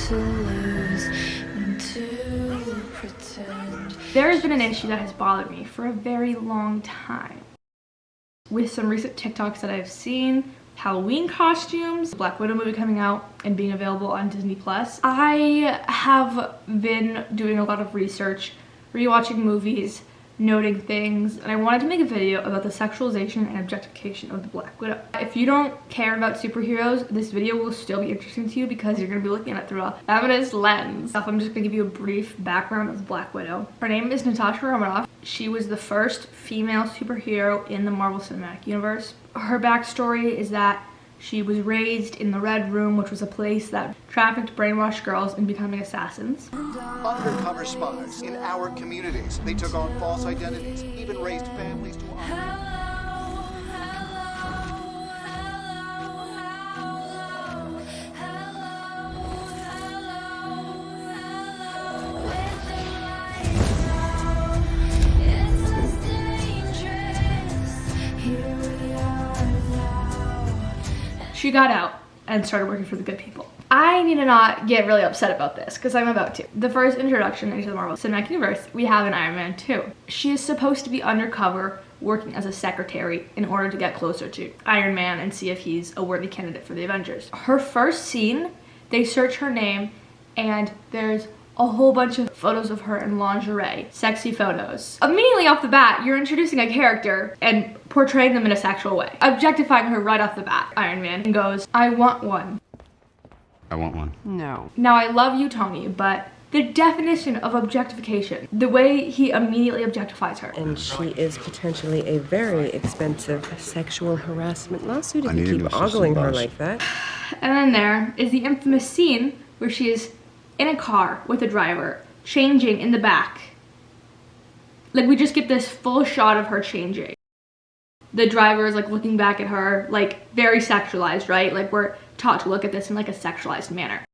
to lose and to pretend. There has been an issue that has bothered me for a very long time. With some recent TikToks that I've seen, Halloween costumes, the Black Widow movie coming out and being available on Disney+. I have been doing a lot of research, rewatching movies, noting things, and I wanted to make a video about the sexualization and objectification of the Black Widow. If you don't care about superheroes, this video will still be interesting to you because you're going to be looking at it through a feminist lens. I'm just going to give you a brief background of the Black Widow. Her name is Natasha Romanoff. She was the first female superhero in the Marvel Cinematic Universe. Her backstory is that she was raised in the Red Room, which was a place that trafficked brainwashed girls into becoming assassins. Undercover spies in our communities. They took on false identities, even raised families to honor. She got out and started working for the good people. I need to not get really upset about this because I'm about to. The first introduction into the Marvel Cinematic Universe, we have in Iron Man 2. She is supposed to be undercover working as a secretary in order to get closer to Iron Man and see if he's a worthy candidate for the Avengers. Her first scene, they search her name and there's a whole bunch of photos of her in lingerie, sexy photos. Immediately off the bat, you're introducing a character and portraying them in a sexual way, objectifying her right off the bat. Iron Man goes, I want one. I want one. No. Now I love you, Tony, but the definition of objectification, the way he immediately objectifies her. And she is potentially a very expensive sexual harassment lawsuit if you keep ogling her like that. And then there is the infamous scene where she is in a car with a driver, changing in the back. Like, we just get this full shot of her changing. The driver is like looking back at her, like very sexualized, right? Like, we're taught to look at this in like a sexualized manner.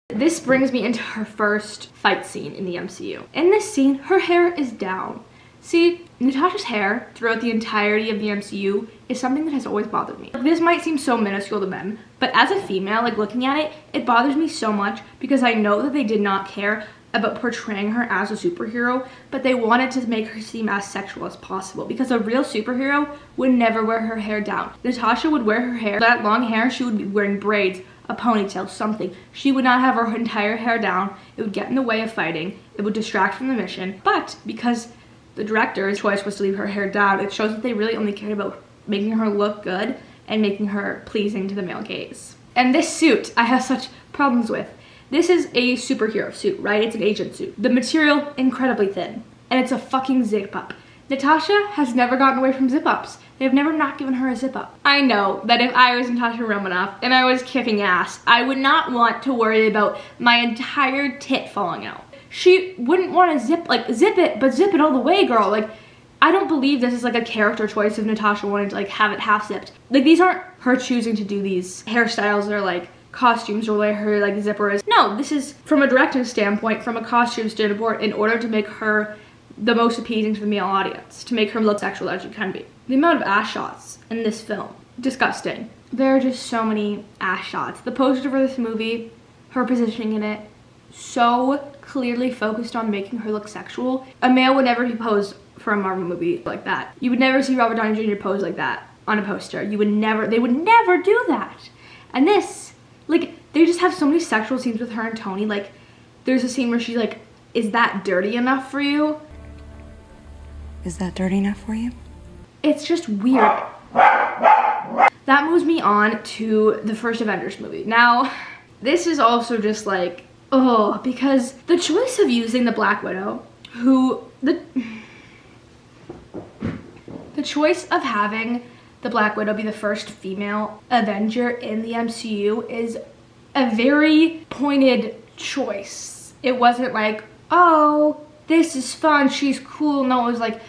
This brings me into her first fight scene in the MCU. In this scene, her hair is down. See, Natasha's hair throughout the entirety of the MCU is something that has always bothered me. This might seem so minuscule to men, but as a female, like looking at it, it bothers me so much because I know that they did not care about portraying her as a superhero, but they wanted to make her seem as sexual as possible because a real superhero would never wear her hair down. Natasha would wear her hair, that long hair, she would be wearing braids, a ponytail, something. She would not have her entire hair down. It would get in the way of fighting. It would distract from the mission, but because the director's choice was to leave her hair down, it shows that they really only cared about making her look good and making her pleasing to the male gaze. And this suit, I have such problems with. This is a superhero suit, right? It's an agent suit. The material, incredibly thin. And it's a fucking zip-up. Natasha has never gotten away from zip-ups. They've never not given her a zip-up. I know that if I was Natasha Romanoff and I was kicking ass, I would not want to worry about my entire tit falling out. She wouldn't want to zip it, but zip it all the way, girl. Like, I don't believe this is like a character choice of Natasha wanting to like have it half zipped. Like, these aren't her choosing to do these hairstyles or like costumes or where her like zipper is. No, this is from a directing standpoint, from a costume standpoint, in order to make her the most appeasing to the male audience, to make her look sexual as she can be. The amount of ass shots in this film, disgusting. There are just so many ass shots. The poster for this movie, her positioning in it, so clearly focused on making her look sexual. A male would never be posed for a Marvel movie like that. You would never see Robert Downey Jr. pose like that on a poster. They would never do that. And this, like, they just have so many sexual scenes with her and Tony. Like, there's a scene where she's like, is that dirty enough for you? Is that dirty enough for you? It's just weird. That moves me on to the first Avengers movie. Now, this is also just like, oh, because the choice of using the Black Widow, the choice of having the Black Widow be the first female Avenger in the MCU is a very pointed choice. It wasn't like, oh, this is fun, she's cool. No, it was like,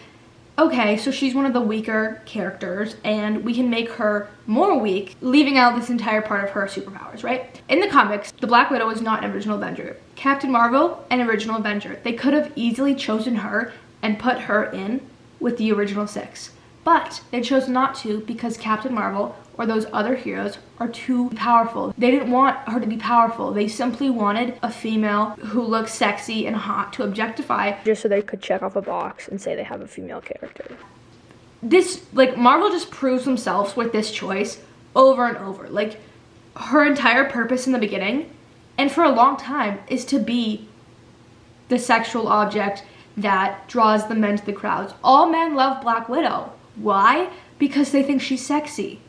okay, so she's one of the weaker characters and we can make her more weak, leaving out this entire part of her superpowers, right? In the comics, the Black Widow is not an original Avenger. Captain Marvel, an original Avenger. They could have easily chosen her and put her in with the original 6. But they chose not to because Captain Marvel or those other heroes are too powerful. They didn't want her to be powerful. They simply wanted a female who looks sexy and hot to objectify, just so they could check off a box and say they have a female character. This, like, Marvel just proves themselves with this choice over and over. Like, her entire purpose in the beginning and for a long time is to be the sexual object that draws the men to the crowds. All men love Black Widow. Why? Because they think she's sexy.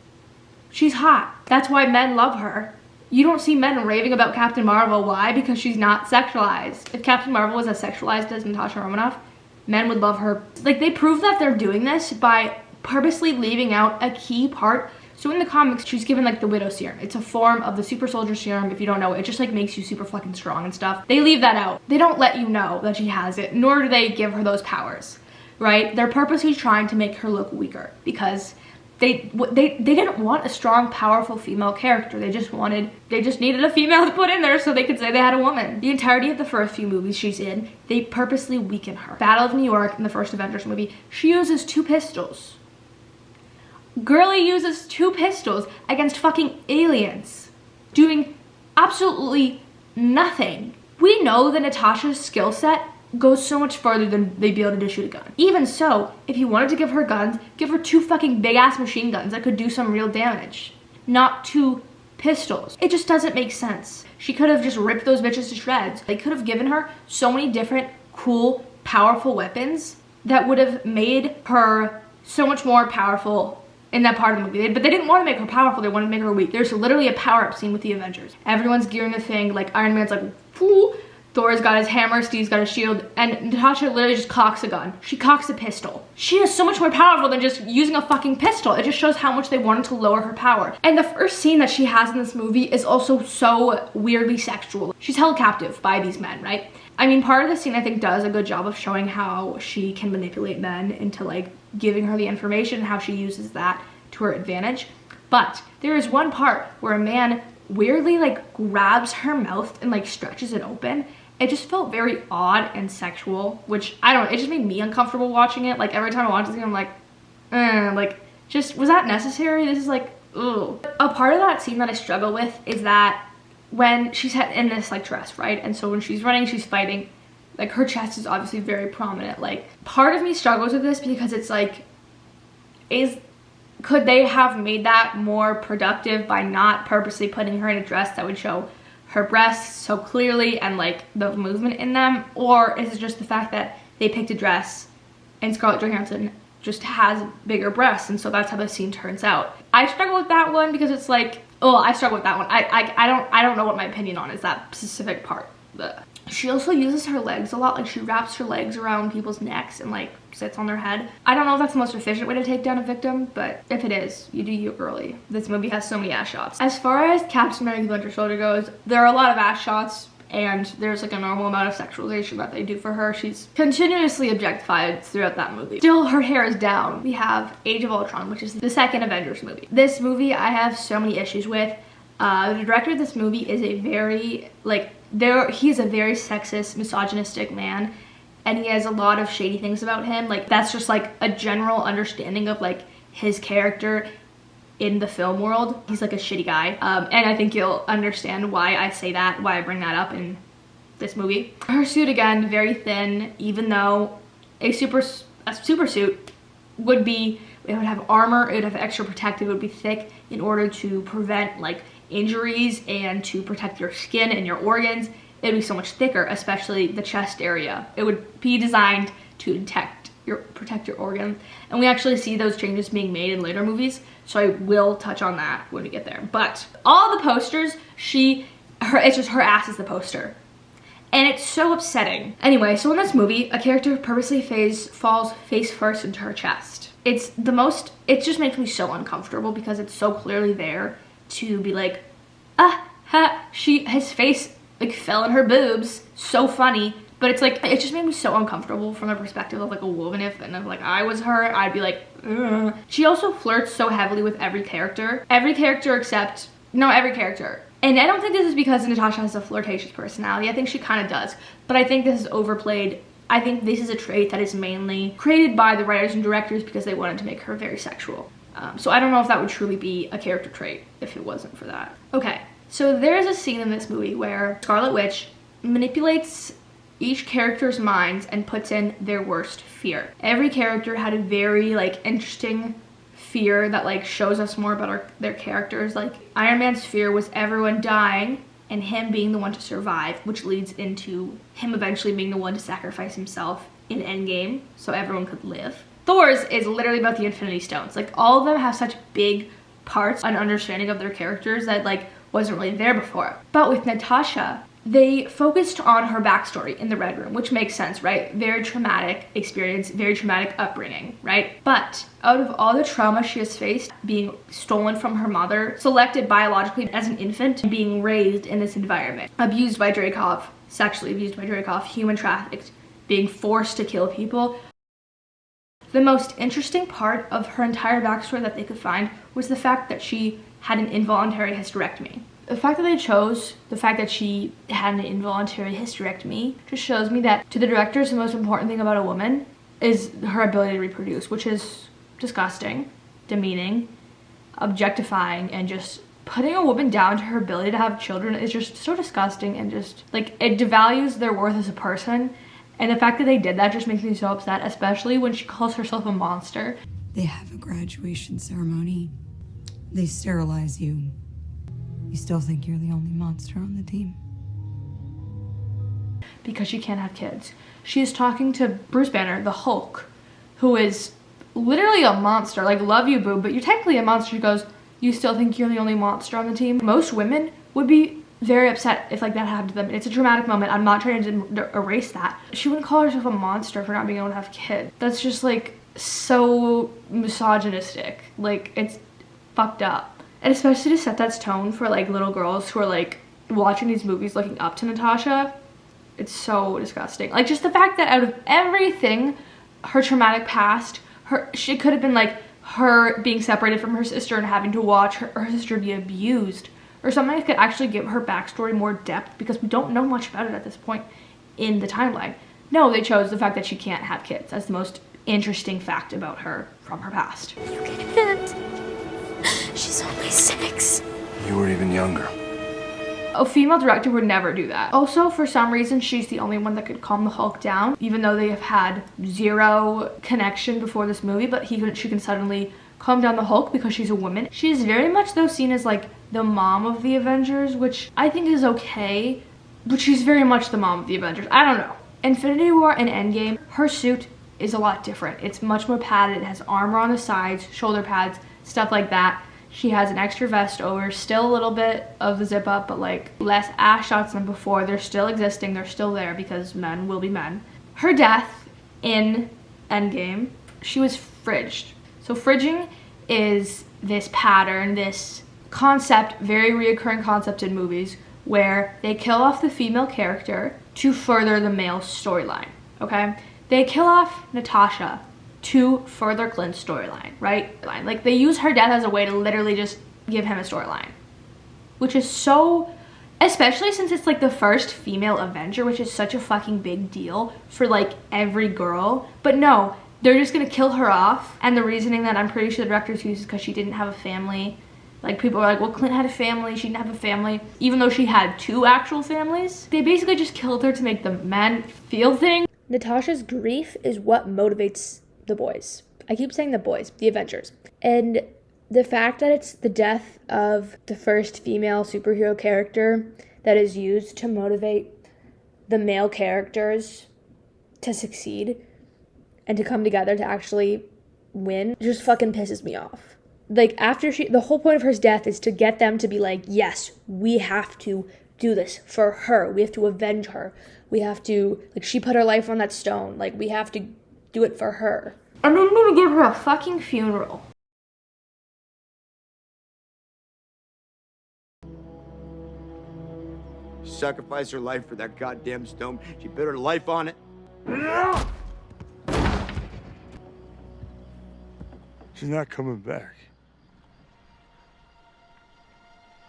She's hot. That's why men love her. You don't see men raving about Captain Marvel. Why? Because she's not sexualized. If Captain Marvel was as sexualized as Natasha Romanoff, men would love her. Like, they prove that they're doing this by purposely leaving out a key part. So in the comics, she's given like the Widow serum. It's a form of the super soldier serum. If you don't know, it just like makes you super fucking strong and stuff. They leave that out. They don't let you know that she has it, nor do they give her those powers, right? They're purposely trying to make her look weaker because they didn't want a strong, powerful female character. They just needed a female to put in there so they could say they had a woman. The entirety of the first few movies she's in, they purposely weaken her. Battle of New York in the first Avengers movie, she uses 2 pistols. Girlie uses 2 pistols against fucking aliens, doing absolutely nothing. We know that Natasha's skill set goes so much further than they'd be able to shoot a gun. Even so, if you wanted to give her guns, give her 2 fucking big ass machine guns that could do some real damage, not 2 pistols. It just doesn't make sense. She could have just ripped those bitches to shreds. They could have given her so many different cool, powerful weapons that would have made her so much more powerful in that part of the movie. But they didn't want to make her powerful, they wanted to make her weak. There's literally a power-up scene with the Avengers. Everyone's gearing the thing, like Iron Man's like, whoo, Thor's got his hammer, Steve's got his shield, and Natasha literally just cocks a gun. She cocks a pistol. She is so much more powerful than just using a fucking pistol. It just shows how much they wanted to lower her power. And the first scene that she has in this movie is also so weirdly sexual. She's held captive by these men, right? I mean, part of the scene I think does a good job of showing how she can manipulate men into like giving her the information, how she uses that to her advantage. But there is one part where a man weirdly like grabs her mouth and like stretches it open. It just felt very odd and sexual, which I don't know, it just made me uncomfortable watching it. Like every time I watch this, I'm like, just, was that necessary? This is like, ugh. A part of that scene that I struggle with is that when she's in this like dress, right? And so when she's running, she's fighting, like her chest is obviously very prominent. Like part of me struggles with this because it's like, could they have made that more productive by not purposely putting her in a dress that would show her breasts so clearly and like the movement in them? Or is it just the fact that they picked a dress and Scarlett Johansson just has bigger breasts and so that's how the scene turns out? I struggle with that one because it's like, oh, I struggle with that one. I don't know what my opinion on is that specific part. She also uses her legs a lot. Like she wraps her legs around people's necks and like sits on their head. I don't know if that's the most efficient way to take down a victim, but if it is, you do you, girly. This movie has so many ass shots. As far as Captain America the Winter Soldier goes, there are a lot of ass shots and there's like a normal amount of sexualization that they do for her. She's continuously objectified throughout that movie. Still, her hair is down. We have Age of Ultron, which is the second Avengers movie. This movie I have so many issues with. The director of this movie is a very, he's a very sexist, misogynistic man, and he has a lot of shady things about him. Like, that's just like a general understanding of like his character in the film world. He's like a shitty guy, and I think you'll understand why I say that, why I bring that up in this movie. Her suit, again, very thin, even though a super suit would be, it would have armor, it would have extra protective, it would be thick in order to prevent like injuries and to protect your skin and your organs. It would be so much thicker, especially the chest area. It would be designed to protect your organ. And we actually see those changes being made in later movies, so I will touch on that when we get there. But all the posters, it's just her ass is the poster. And it's so upsetting. Anyway, so in this movie, a character purposely falls face first into her chest. It just makes me so uncomfortable because it's so clearly there to be like, his face like fell in her boobs, so funny. But it's like, it just made me so uncomfortable from the perspective of like a woman. If like I was her, I'd be like, ugh. She also flirts so heavily with every character. Every character. And I don't think this is because Natasha has a flirtatious personality. I think she kind of does. But I think this is overplayed I think this is a trait that is mainly created by the writers and directors because they wanted to make her very sexual. So I don't know if that would truly be a character trait if it wasn't for that. Okay, so there's a scene in this movie where Scarlet Witch manipulates each character's minds and puts in their worst fear. Every character had a very like interesting fear that like shows us more about their characters. Like Iron Man's fear was everyone dying and him being the one to survive, which leads into him eventually being the one to sacrifice himself in Endgame so everyone could live. Thor's is literally about the Infinity Stones. Like all of them have such big parts and understanding of their characters that like wasn't really there before. But with Natasha, they focused on her backstory in the Red Room, which makes sense, right? Very traumatic experience, very traumatic upbringing, right? But out of all the trauma she has faced, being stolen from her mother, selected biologically as an infant, being raised in this environment, abused by Dreykov, sexually abused by Dreykov, human trafficked, being forced to kill people. The most interesting part of her entire backstory that they could find was the fact that she had an involuntary hysterectomy. The fact that they chose the fact that she had an involuntary hysterectomy just shows me that to the directors, the most important thing about a woman is her ability to reproduce, which is disgusting, demeaning, objectifying, and just putting a woman down to her ability to have children is just so disgusting and just like it devalues their worth as a person. And the fact that they did that just makes me so upset, especially when she calls herself a monster. They have a graduation ceremony. They sterilize you. You still think you're the only monster on the team? Because she can't have kids. She is talking to Bruce Banner, the Hulk, who is literally a monster. Like, love you, boo, but you're technically a monster. She goes, you still think you're the only monster on the team? Most women would be very upset if like that happened to them. It's a traumatic moment. I'm not trying to erase that. She wouldn't call herself a monster for not being able to have kids. That's just like so misogynistic. Like, it's fucked up. And especially to set that tone for like little girls who are like watching these movies looking up to Natasha, it's so disgusting. Like just the fact that out of everything, her traumatic past, she could have been like her being separated from her sister and having to watch her sister be abused or something that could actually give her backstory more depth because we don't know much about it at this point in the timeline. No, they chose the fact that she can't have kids as the most interesting fact about her from her past. You can't. She's only 6. You were even younger. A female director would never do that. Also, for some reason, she's the only one that could calm the Hulk down, even though they have had zero connection before this movie, but she can suddenly calm down the Hulk because she's a woman. She is very much, though, seen as like the mom of the Avengers, which I think is okay, but she's very much the mom of the Avengers. I don't know. Infinity War and Endgame, her suit is a lot different. It's much more padded. It has armor on the sides, shoulder pads, stuff like that. She has an extra vest over, still a little bit of the zip up, but like less ass shots than before. They're still existing, they're still there because men will be men. Her death in Endgame, she was fridged. So fridging is this pattern, this concept, very reoccurring concept in movies where they kill off the female character to further the male storyline, okay? They kill off Natasha to further Clint's storyline, right? Like they use her death as a way to literally just give him a storyline, which is so, especially since it's like the first female Avenger, which is such a fucking big deal for like every girl. But no, they're just gonna kill her off. And the reasoning that I'm pretty sure the directors used is because she didn't have a family. Like people are like, well, Clint had a family, she didn't have a family, even though she had 2 actual families. They basically just killed her to make the men feel things. Natasha's grief is what motivates the boys. I keep saying the boys, the Avengers. And the fact that it's the death of the first female superhero character that is used to motivate the male characters to succeed and to come together to actually win just fucking pisses me off. Like after the whole point of her death is to get them to be like, yes, we have to do this for her. We have to avenge her. We have to, like, she put her life on that stone. Like, we have to do it for her. And then they give her a fucking funeral. She sacrificed her life for that goddamn stone. She put her life on it. She's not coming back.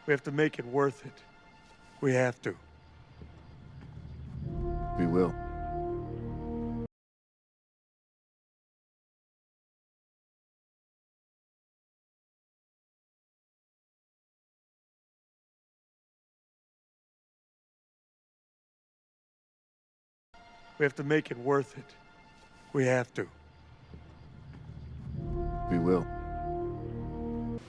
We have to make it worth it. We have to. We will. We have to make it worth it. We have to. We will.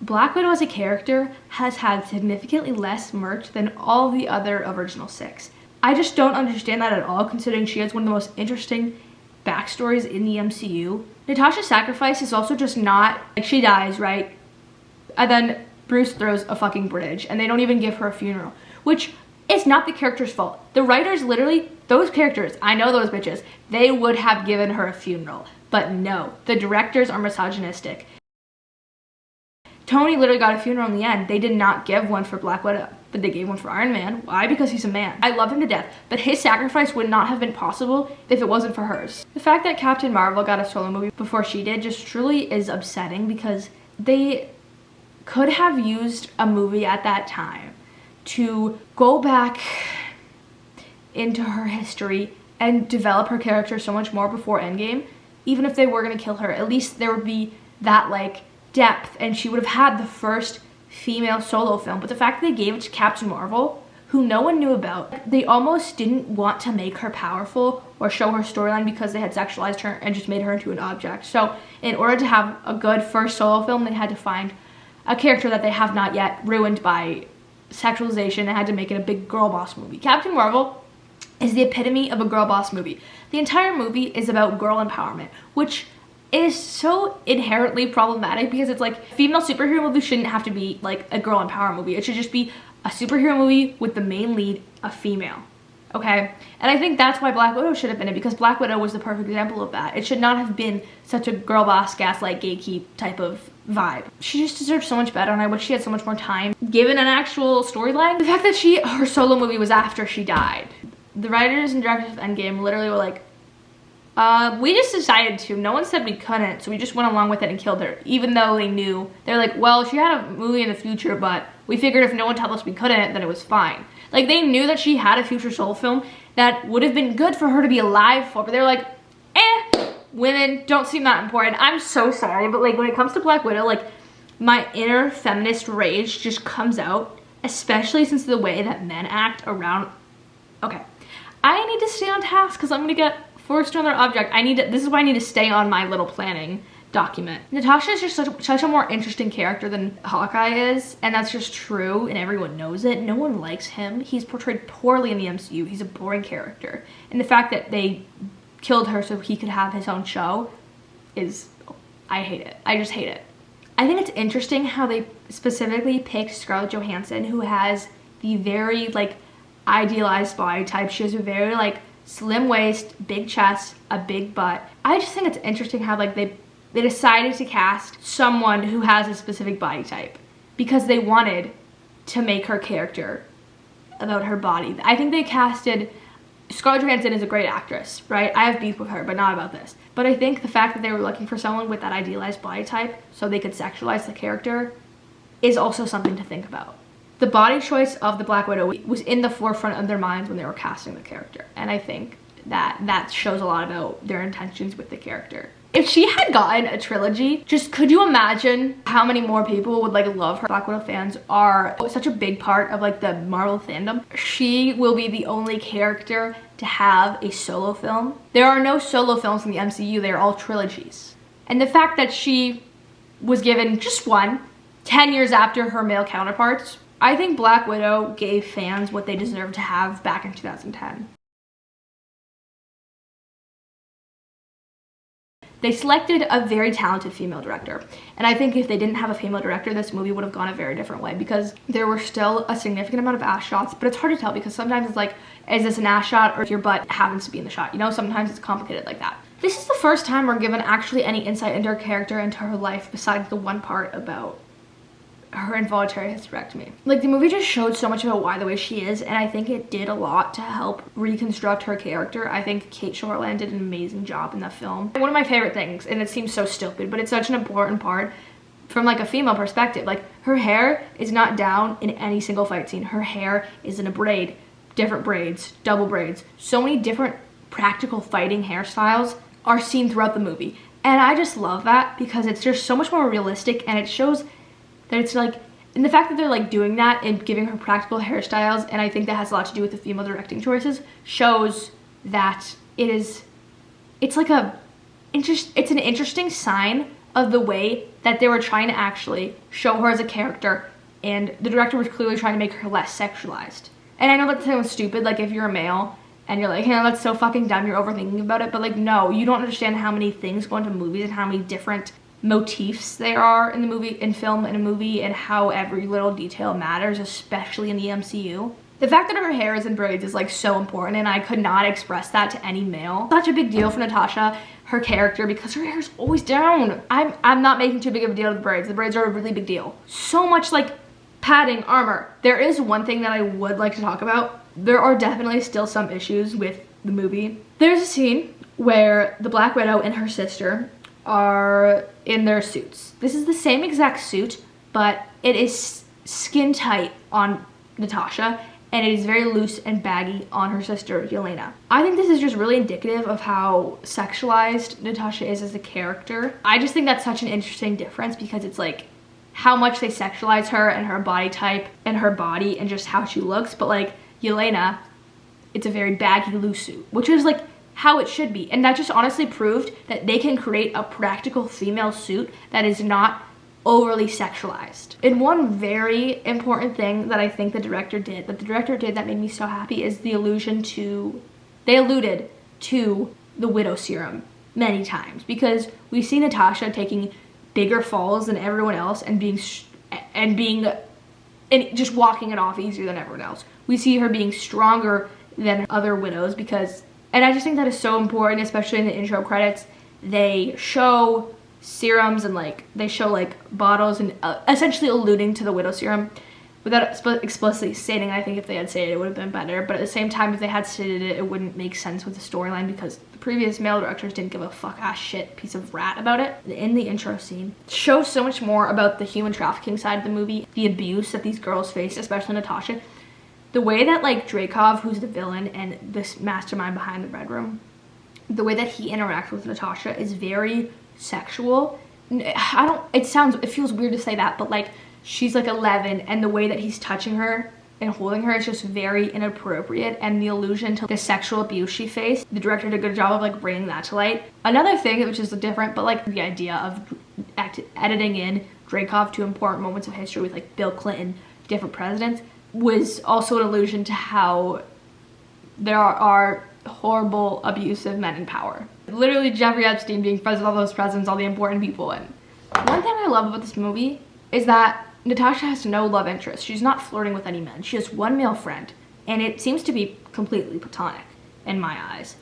Black Widow as a character has had significantly less merch than all the other original 6. I just don't understand that at all, considering she has one of the most interesting backstories in the MCU. Natasha's sacrifice is also just not, like, she dies, right? And then Bruce throws a fucking bridge, and they don't even give her a funeral, which is not the character's fault. The writers literally, those characters, I know those bitches, they would have given her a funeral. But no, the directors are misogynistic. Tony literally got a funeral in the end. They did not give one for Black Widow, but they gave one for Iron Man. Why? Because he's a man. I love him to death, but his sacrifice would not have been possible if it wasn't for hers. The fact that Captain Marvel got a solo movie before she did just truly is upsetting, because they could have used a movie at that time to go back into her history and develop her character so much more before Endgame. Even if they were going to kill her, at least there would be that, like, depth, and she would have had the first female solo film. But the fact that they gave it to Captain Marvel, who no one knew about, they almost didn't want to make her powerful or show her storyline because they had sexualized her and just made her into an object. So in order to have a good first solo film, they had to find a character that they have not yet ruined by sexualization. They had to make it a big girl boss movie. Captain Marvel is the epitome of a girl boss movie. The entire movie is about girl empowerment, which is so inherently problematic, because it's like, female superhero movie shouldn't have to be like a girl empowerment movie. It should just be a superhero movie with the main lead a female. Okay? And I think that's why Black Widow should have been it, because Black Widow was the perfect example of that. It should not have been such a girl boss, gaslight, gatekeep type of vibe. She just deserves so much better, and I wish she had so much more time given an actual storyline. The fact that her solo movie was after she died. The writers and directors of Endgame literally were like, we just decided to. No one said we couldn't, so we just went along with it and killed her. Even though they knew, they're like, well, she had a movie in the future, but we figured if no one told us we couldn't, then it was fine. Like, they knew that she had a future solo film that would have been good for her to be alive for, but they're like, women don't seem that important. I'm so sorry, but like, when it comes to Black Widow, like, my inner feminist rage just comes out, especially since the way that men act around. Okay, I need to stay on task because I'm gonna get forced to another object. This is why I need to stay on my little planning document. Natasha is just such a more interesting character than Hawkeye is, and that's just true, and everyone knows it. No one likes him. He's portrayed poorly in the MCU. He's a boring character, and the fact that they killed her so he could have his own show is, I hate it. I just hate it. I think it's interesting how they specifically picked Scarlett Johansson, who has the very, like, idealized body type. She has a very, like, slim waist, big chest, a big butt. I just think it's interesting how, like, they decided to cast someone who has a specific body type because they wanted to make her character about her body. I think they casted, Scarlett Johansson is a great actress, right? I have beef with her, but not about this. But I think the fact that they were looking for someone with that idealized body type so they could sexualize the character is also something to think about. The body choice of the Black Widow was in the forefront of their minds when they were casting the character. And I think that shows a lot about their intentions with the character. If she had gotten a trilogy, just could you imagine how many more people would, like, love her? Black Widow fans are such a big part of, like, the Marvel fandom. She will be the only character to have a solo film. There are no solo films in the MCU. They are all trilogies. And the fact that she was given just one 10 years after her male counterparts, I think Black Widow gave fans what they deserved to have back in 2010. They selected a very talented female director, and I think if they didn't have a female director, this movie would have gone a very different way, because there were still a significant amount of ass shots, but it's hard to tell because sometimes it's like, is this an ass shot or if your butt happens to be in the shot? You know, sometimes it's complicated like that. This is the first time we're given actually any insight into her character, into her life, besides the one part about her involuntary hysterectomy. Like, the movie just showed so much about why the way she is, and I think it did a lot to help reconstruct her character. I think Kate Shortland did an amazing job in the film. One of my favorite things, and it seems so stupid, but it's such an important part from, like, a female perspective. Like, her hair is not down in any single fight scene. Her hair is in a braid, different braids, double braids. So many different practical fighting hairstyles are seen throughout the movie, and I just love that because it's just so much more realistic, and it shows that it's like, and the fact that they're, like, doing that and giving her practical hairstyles, and I think that has a lot to do with the female directing choices, shows that it's an interesting sign of the way that they were trying to actually show her as a character, and the director was clearly trying to make her less sexualized. And I know that sounds stupid, like if you're a male and you're like, you know, that's so fucking dumb, you're overthinking about it, but like, no, you don't understand how many things go into movies and how many different motifs there are in the movie, in film, in a movie, and how every little detail matters, especially in the MCU. The fact that her hair is in braids is like so important, and I could not express that to any male. Such a big deal for Natasha, her character, because her hair is always down. I'm not making too big of a deal of the braids. The braids are a really big deal. So much like padding, armor. There is one thing that I would like to talk about. There are definitely still some issues with the movie. There's a scene where the Black Widow and her sister are in their suits. This is the same exact suit, but it is skin tight on Natasha, and it is very loose and baggy on her sister, Yelena. I think this is just really indicative of how sexualized Natasha is as a character. I just think that's such an interesting difference, because it's like how much they sexualize her and her body type and her body and just how she looks, but like Yelena, it's a very baggy, loose suit, which is like how it should be. And that just honestly proved that they can create a practical female suit that is not overly sexualized. And one very important thing that I think the director did that made me so happy is they alluded to the widow serum many times, because we see Natasha taking bigger falls than everyone else and just walking it off easier than everyone else. We see her being stronger than other widows, and I just think that is so important, especially in the intro credits. They show serums and like they show like bottles and essentially alluding to the widow serum without explicitly stating. I think if they had stated it would have been better, but at the same time, if they had stated it, it wouldn't make sense with the storyline, because the previous male directors didn't give a fuck ass shit piece of rat about it. In the intro scene shows so much more about the human trafficking side of the movie, the abuse that these girls face, especially Natasha. The way that like Dreykov, who's the villain and this mastermind behind the Red Room, the way that he interacts with Natasha is very sexual. It feels weird to say that, but like she's like 11, and the way that he's touching her and holding her is just very inappropriate, and the allusion to the sexual abuse she faced, the director did a good job of like bringing that to light. Another thing which is different, but like the idea of editing in Dreykov to important moments of history with like Bill Clinton, different presidents, was also an allusion to how there are horrible, abusive men in power. Literally Jeffrey Epstein being friends with all those presidents, all the important people. And one thing I love about this movie is that Natasha has no love interest. She's not flirting with any men. She has one male friend, and it seems to be completely platonic in my eyes.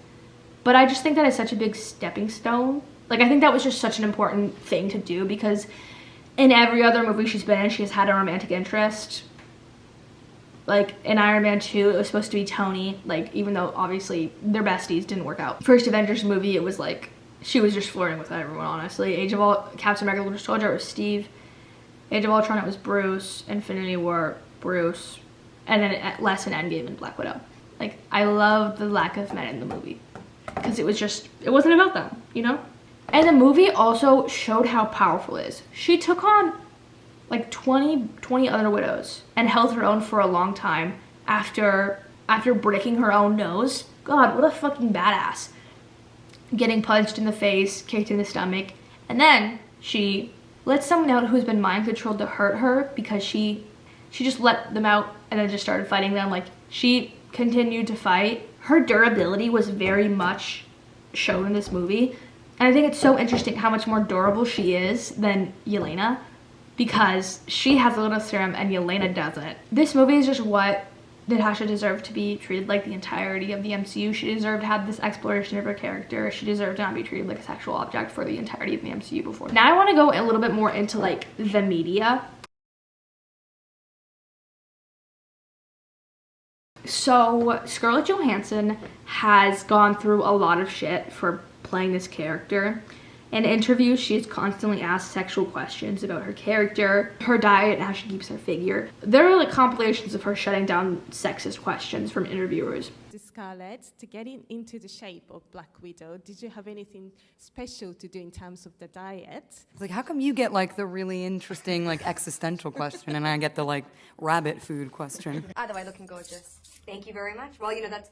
But I just think that is such a big stepping stone. Like, I think that was just such an important thing to do, because in every other movie she's been in, she has had a romantic interest. Like in Iron Man 2, it was supposed to be Tony, like even though obviously their besties didn't work out. First Avengers movie, it was like she was just flirting with everyone, honestly. Captain America Winter Soldier, it was Steve. Age of Ultron, it was Bruce. Infinity War, Bruce. And then less in Endgame and Black Widow. Like, I love the lack of men in the movie, because it wasn't about them, you know? And the movie also showed how powerful it is. She took on like 20 other widows and held her own for a long time after breaking her own nose. God, what a fucking badass. Getting punched in the face, kicked in the stomach, and then she let someone out who's been mind controlled to hurt her, because she just let them out and then just started fighting them. Like, she continued to fight. Her durability was very much shown in this movie, and I think it's so interesting how much more durable she is than Yelena, because she has a little serum and Yelena doesn't. This movie is just what Natasha deserved to be treated like the entirety of the MCU. She deserved to have this exploration of her character. She deserved to not be treated like a sexual object for the entirety of the MCU before. Now I want to go a little bit more into like the media. So Scarlett Johansson has gone through a lot of shit for playing this character. In interviews, she is constantly asked sexual questions about her character, her diet, and how she keeps her figure. There are like compilations of her shutting down sexist questions from interviewers. Scarlett, to get into the shape of Black Widow, did you have anything special to do in terms of the diet? Like, how come you get like the really interesting like existential question and I get the like rabbit food question? Either way, looking gorgeous. Thank you very much. Well, you know, that's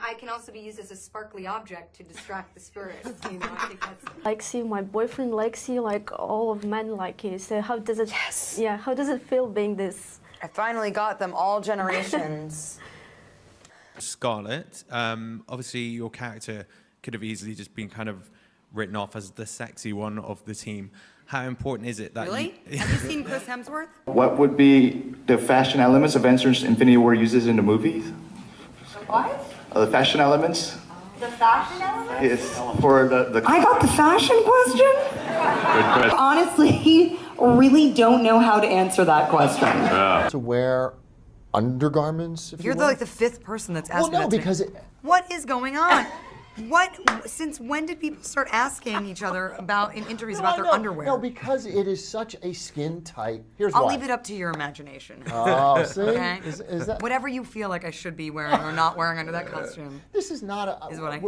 I can also be used as a sparkly object to distract the spirits. You know, I think that's... Lexi, my boyfriend Lexi, like all of men like it. So how does it? Yes. Yeah. How does it feel being this? I finally got them, all generations. Scarlet, obviously your character could have easily just been kind of written off as the sexy one of the team. How important is it that Really? Have you seen Chris Hemsworth? What would be the fashion elements Avengers Infinity War uses in the movies? What? The fashion elements? The fashion element? Is for the I got the fashion question? Good question. Honestly, really don't know how to answer that question. To wear undergarments, if You're you will? like the fifth person that's asked me Well, no, that because today. What is going on? Since when did people start asking each other in interviews about their underwear? No, because it is such a skin tight. Here's I'll why. leave it up to your imagination. Oh, see? Okay? Is that... Whatever you feel like I should be wearing or not wearing under that costume. This is not a... Is what I...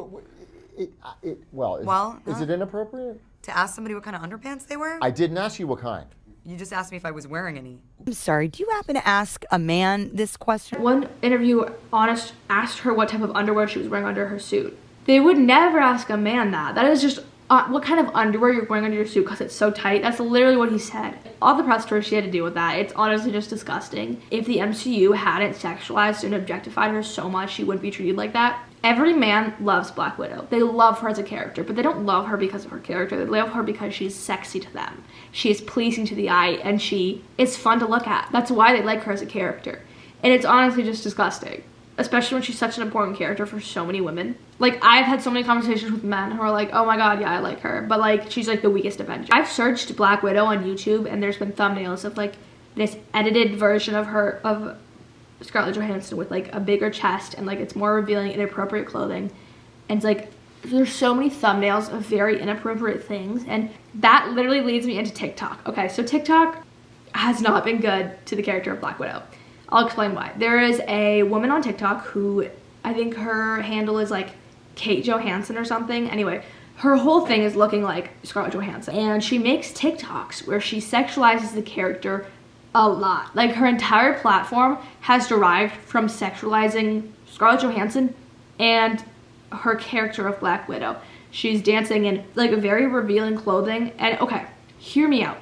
Is it inappropriate? To ask somebody what kind of underpants they wear? I didn't ask you what kind. You just asked me if I was wearing any. I'm sorry, do you happen to ask a man this question? One interview asked her what type of underwear she was wearing under her suit. They would never ask a man that. That is just what kind of underwear you're wearing under your suit because it's so tight. That's literally what he said. All the press tours she had to deal with that. It's honestly just disgusting. If the MCU hadn't sexualized and objectified her so much, she wouldn't be treated like that. Every man loves Black Widow. They love her as a character, but they don't love her because of her character. They love her because she's sexy to them. She is pleasing to the eye, and she is fun to look at. That's why they like her as a character. And it's honestly just disgusting, especially when she's such an important character for so many women. Like, I've had so many conversations with men who are like, oh my god, yeah, I like her, but like, she's like the weakest Avenger. I've searched Black Widow on YouTube, and there's been thumbnails of like this edited version of her, of Scarlett Johansson with like a bigger chest, and like it's more revealing, inappropriate clothing. And it's like, there's so many thumbnails of very inappropriate things, and that literally leads me into TikTok. Okay, so TikTok has not been good to the character of Black Widow. I'll explain why. There is a woman on TikTok who, I think her handle is like Kate Johansson or something. Anyway, her whole thing is looking like Scarlett Johansson, and she makes TikToks where she sexualizes the character a lot. Like, her entire platform has derived from sexualizing Scarlett Johansson and her character of Black Widow. She's dancing in like very revealing clothing, and okay, hear me out.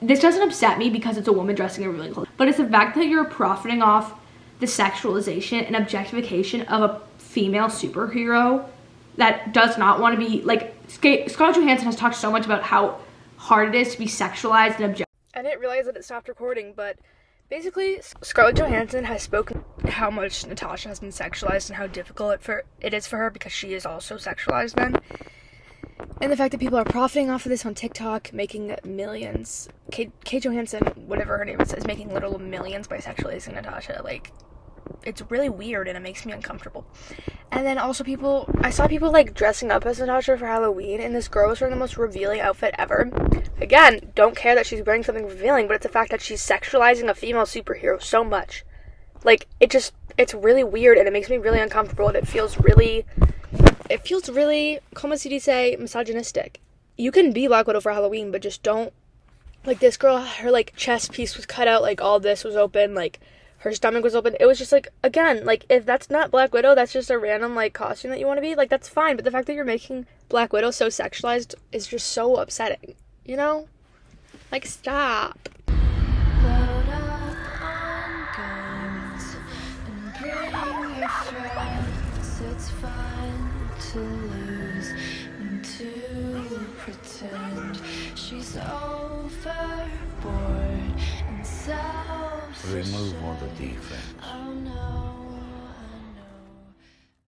This doesn't upset me because it's a woman dressing in revealing clothing, but it's the fact that you're profiting off the sexualization and objectification of a female superhero that does not want to be, like, Scarlett Johansson has talked so much about how hard it is to be sexualized and objectified. I didn't realize that it stopped recording, but basically, Scarlett Johansson has spoken how much Natasha has been sexualized and how difficult it is for her because she is also sexualized then. And the fact that people are profiting off of this on TikTok, making millions. Kate Johansson, whatever her name is making literal millions by sexualizing Natasha. Like, it's really weird and it makes me uncomfortable. And then also I saw people like dressing up as Natasha for Halloween, and this girl was wearing the most revealing outfit ever. Again, don't care that she's wearing something revealing, but it's the fact that she's sexualizing a female superhero so much. Like, it's really weird, and it makes me really uncomfortable, and it feels really, como se dice, misogynistic. You can be Black Widow for Halloween, but just don't, like, this girl, her, like, chest piece was cut out, like, all this was open, like, her stomach was open. It was just, like, again, like, if that's not Black Widow, that's just a random, like, costume that you want to be, like, that's fine, but the fact that you're making Black Widow so sexualized is just so upsetting, you know? Like, stop. It's fun to lose and to pretend she's overboard and selfish. Remove all the defense. Oh no.